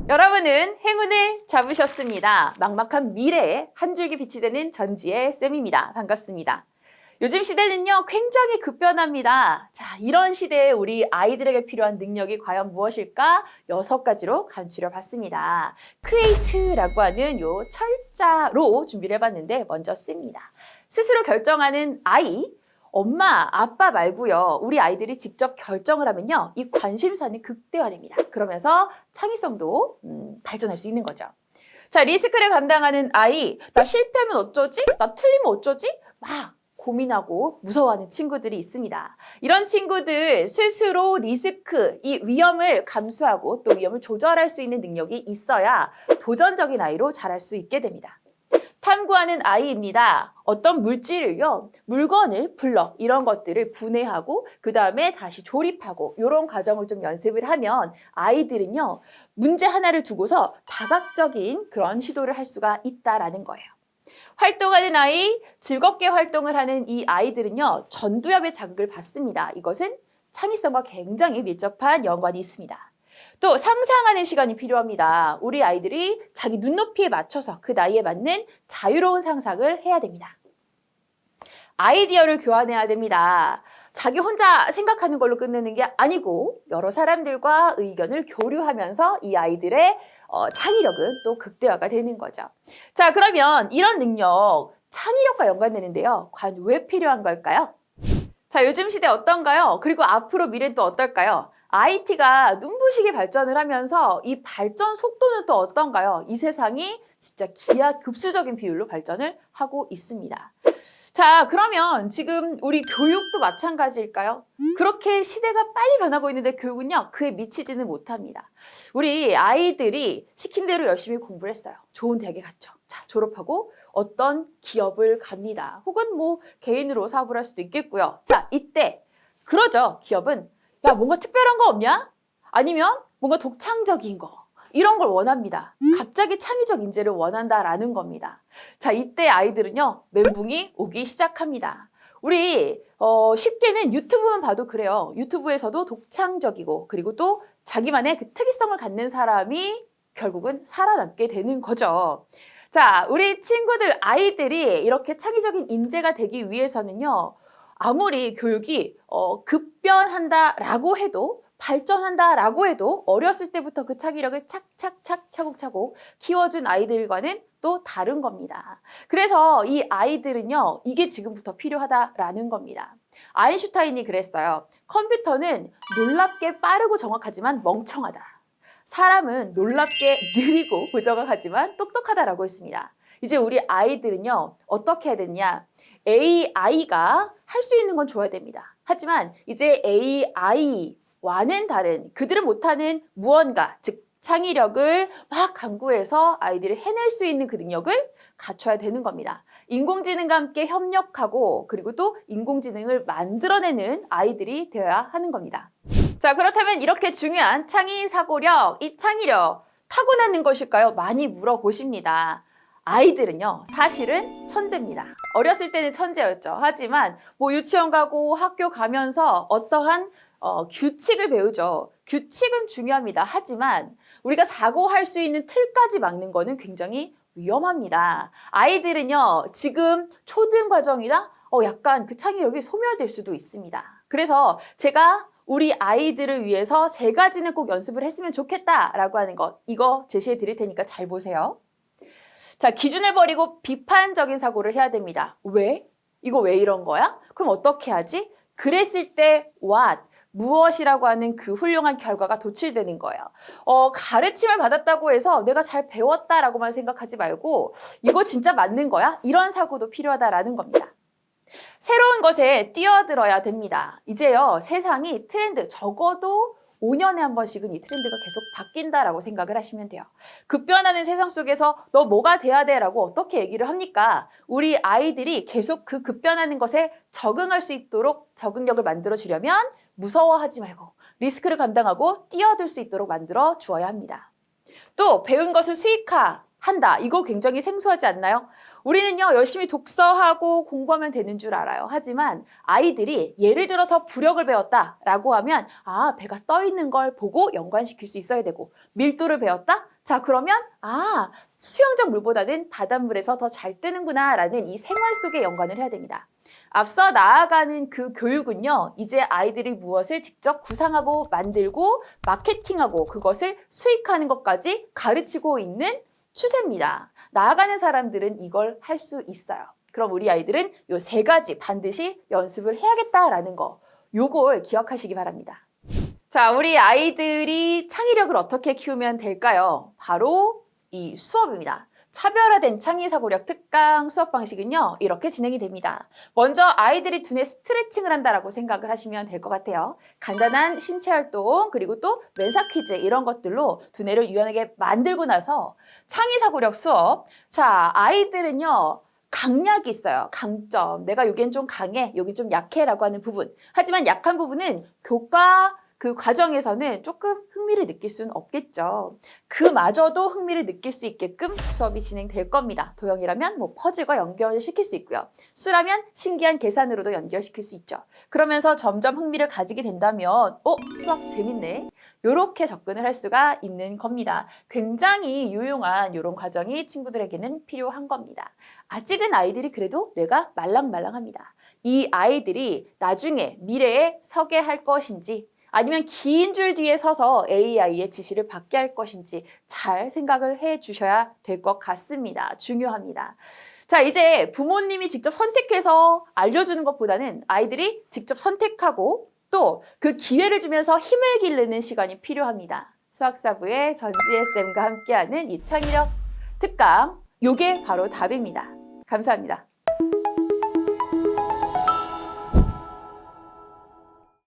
여러분은 행운을 잡으셨습니다. 막막한 미래에 한 줄기 빛이 되는 전지의 쌤입니다. 반갑습니다. 요즘 시대는요, 굉장히 급변합니다. 자, 이런 시대에 우리 아이들에게 필요한 능력이 과연 무엇일까? 6가지로 간추려 봤습니다. 크리에이트라고 하는 요 철자로 준비를 해봤는데 먼저 씁니다. 스스로 결정하는 아이, 엄마, 아빠 말고요. 우리 아이들이 직접 결정을 하면요. 이 관심사는 극대화됩니다. 그러면서 창의성도 발전할 수 있는 거죠. 자, 리스크를 감당하는 아이, 나 실패하면 어쩌지? 나 틀리면 어쩌지? 막 고민하고 무서워하는 친구들이 있습니다. 이런 친구들 스스로 리스크, 이 위험을 감수하고 또 위험을 조절할 수 있는 능력이 있어야 도전적인 아이로 자랄 수 있게 됩니다. 탐구하는 아이입니다. 어떤 물질을요, 물건을, 블럭 이런 것들을 분해하고 그 다음에 다시 조립하고 이런 과정을 좀 연습을 하면 아이들은요, 문제 하나를 두고서 다각적인 그런 시도를 할 수가 있다라는 거예요. 활동하는 아이, 즐겁게 활동을 하는 이 아이들은요, 전두엽의 자극을 받습니다. 이것은 창의성과 굉장히 밀접한 연관이 있습니다. 또 상상하는 시간이 필요합니다. 우리 아이들이 자기 눈높이에 맞춰서 그 나이에 맞는 자유로운 상상을 해야 됩니다. 아이디어를 교환해야 됩니다. 자기 혼자 생각하는 걸로 끝내는 게 아니고 여러 사람들과 의견을 교류하면서 이 아이들의 창의력은 또 극대화가 되는 거죠. 자, 그러면 이런 능력, 창의력과 연관되는데요. 과연 왜 필요한 걸까요? 자, 요즘 시대 어떤가요? 그리고 앞으로 미래는 또 어떨까요? IT가 눈부시게 발전을 하면서 이 발전 속도는 또 어떤가요? 이 세상이 진짜 기하급수적인 비율로 발전을 하고 있습니다. 자, 그러면 지금 우리 교육도 마찬가지일까요? 그렇게 시대가 빨리 변하고 있는데 교육은요, 그에 미치지는 못합니다. 우리 아이들이 시킨 대로 열심히 공부를 했어요. 좋은 대학에 갔죠. 자, 졸업하고 어떤 기업을 갑니다. 혹은 뭐 개인으로 사업을 할 수도 있겠고요. 자, 이때 그러죠. 기업은 야, 뭔가 특별한 거 없냐? 아니면 뭔가 독창적인 거. 이런 걸 원합니다. 갑자기 창의적 인재를 원한다라는 겁니다. 자, 이때 아이들은요, 멘붕이 오기 시작합니다. 우리 쉽게는 유튜브만 봐도 그래요. 유튜브에서도 독창적이고 그리고 또 자기만의 그 특이성을 갖는 사람이 결국은 살아남게 되는 거죠. 자, 우리 친구들, 아이들이 이렇게 창의적인 인재가 되기 위해서는요, 아무리 교육이 급변한다라고 해도 발전한다라고 해도 어렸을 때부터 그 창의력을 착착착 차곡차곡 키워준 아이들과는 또 다른 겁니다. 그래서 이 아이들은요, 이게 지금부터 필요하다라는 겁니다. 아인슈타인이 그랬어요. 컴퓨터는 놀랍게 빠르고 정확하지만 멍청하다. 사람은 놀랍게 느리고 부정확하지만 똑똑하다라고 했습니다. 이제 우리 아이들은요, 어떻게 해야 되냐? AI가 할 수 있는 건 줘야 됩니다. 하지만 이제 AI와는 다른, 그들은 못하는 무언가, 즉 창의력을 막 강구해서 아이들이 해낼 수 있는 그 능력을 갖춰야 되는 겁니다. 인공지능과 함께 협력하고 그리고 또 인공지능을 만들어내는 아이들이 되어야 하는 겁니다. 자, 그렇다면 이렇게 중요한 창의 사고력, 이 창의력 타고나는 것일까요? 많이 물어보십니다. 아이들은요, 사실은 천재입니다. 어렸을 때는 천재였죠. 하지만 뭐 유치원 가고 학교 가면서 어떠한 규칙을 배우죠. 규칙은 중요합니다. 하지만 우리가 사고할 수 있는 틀까지 막는 거는 굉장히 위험합니다. 아이들은요, 지금 초등 과정이나 약간 그 창의력이 소멸될 수도 있습니다. 그래서 제가 우리 아이들을 위해서 3가지는 꼭 연습을 했으면 좋겠다라고 하는 것, 이거 제시해 드릴 테니까 잘 보세요. 자, 기준을 버리고 비판적인 사고를 해야 됩니다. 왜? 이거 왜 이런 거야? 그럼 어떻게 하지? 그랬을 때 what? 무엇이라고 하는 그 훌륭한 결과가 도출되는 거예요. 가르침을 받았다고 해서 내가 잘 배웠다라고만 생각하지 말고 이거 진짜 맞는 거야? 이런 사고도 필요하다라는 겁니다. 새로운 것에 뛰어들어야 됩니다. 이제요, 세상이 트렌드, 적어도 5년에 한 번씩은 이 트렌드가 계속 바뀐다라고 생각을 하시면 돼요. 급변하는 세상 속에서 너 뭐가 돼야 돼? 라고 어떻게 얘기를 합니까? 우리 아이들이 계속 그 급변하는 것에 적응할 수 있도록 적응력을 만들어 주려면 무서워하지 말고 리스크를 감당하고 뛰어들 수 있도록 만들어 주어야 합니다. 또 배운 것을 수익화한다. 이거 굉장히 생소하지 않나요? 우리는요, 열심히 독서하고 공부하면 되는 줄 알아요. 하지만 아이들이 예를 들어서 부력을 배웠다라고 하면 배가 떠 있는 걸 보고 연관시킬 수 있어야 되고, 밀도를 배웠다? 자, 그러면 수영장 물보다는 바닷물에서 더 잘 뜨는구나 라는 이 생활 속에 연관을 해야 됩니다. 앞서 나아가는 그 교육은요, 이제 아이들이 무엇을 직접 구상하고 만들고 마케팅하고 그것을 수익하는 것까지 가르치고 있는 추세입니다. 나아가는 사람들은 이걸 할 수 있어요. 그럼 우리 아이들은 요 3가지 반드시 연습을 해야겠다라는 거, 요걸 기억하시기 바랍니다. 자, 우리 아이들이 창의력을 어떻게 키우면 될까요? 바로 이 수업입니다. 차별화된 창의사고력 특강 수업 방식은요, 이렇게 진행이 됩니다. 먼저 아이들이 두뇌 스트레칭을 한다라고 생각을 하시면 될 것 같아요. 간단한 신체 활동, 그리고 또 멘사 퀴즈 이런 것들로 두뇌를 유연하게 만들고 나서 창의사고력 수업. 자, 아이들은요, 강약이 있어요. 강점. 내가 여기는 좀 강해, 여기 좀 약해라고 하는 부분. 하지만 약한 부분은 교과 그 과정에서는 조금 흥미를 느낄 수는 없겠죠. 그마저도 흥미를 느낄 수 있게끔 수업이 진행될 겁니다. 도형이라면 뭐 퍼즐과 연결시킬 수 있고요. 수라면 신기한 계산으로도 연결시킬 수 있죠. 그러면서 점점 흥미를 가지게 된다면 수학 재밌네. 이렇게 접근을 할 수가 있는 겁니다. 굉장히 유용한 이런 과정이 친구들에게는 필요한 겁니다. 아직은 아이들이 그래도 뇌가 말랑말랑합니다. 이 아이들이 나중에 미래에 서게 할 것인지 아니면 긴 줄 뒤에 서서 AI의 지시를 받게 할 것인지 잘 생각을 해 주셔야 될 것 같습니다. 중요합니다. 자, 이제 부모님이 직접 선택해서 알려주는 것보다는 아이들이 직접 선택하고 또 그 기회를 주면서 힘을 기르는 시간이 필요합니다. 수학사부의 전지혜 쌤과 함께하는 이 창의력 특강, 요게 바로 답입니다. 감사합니다.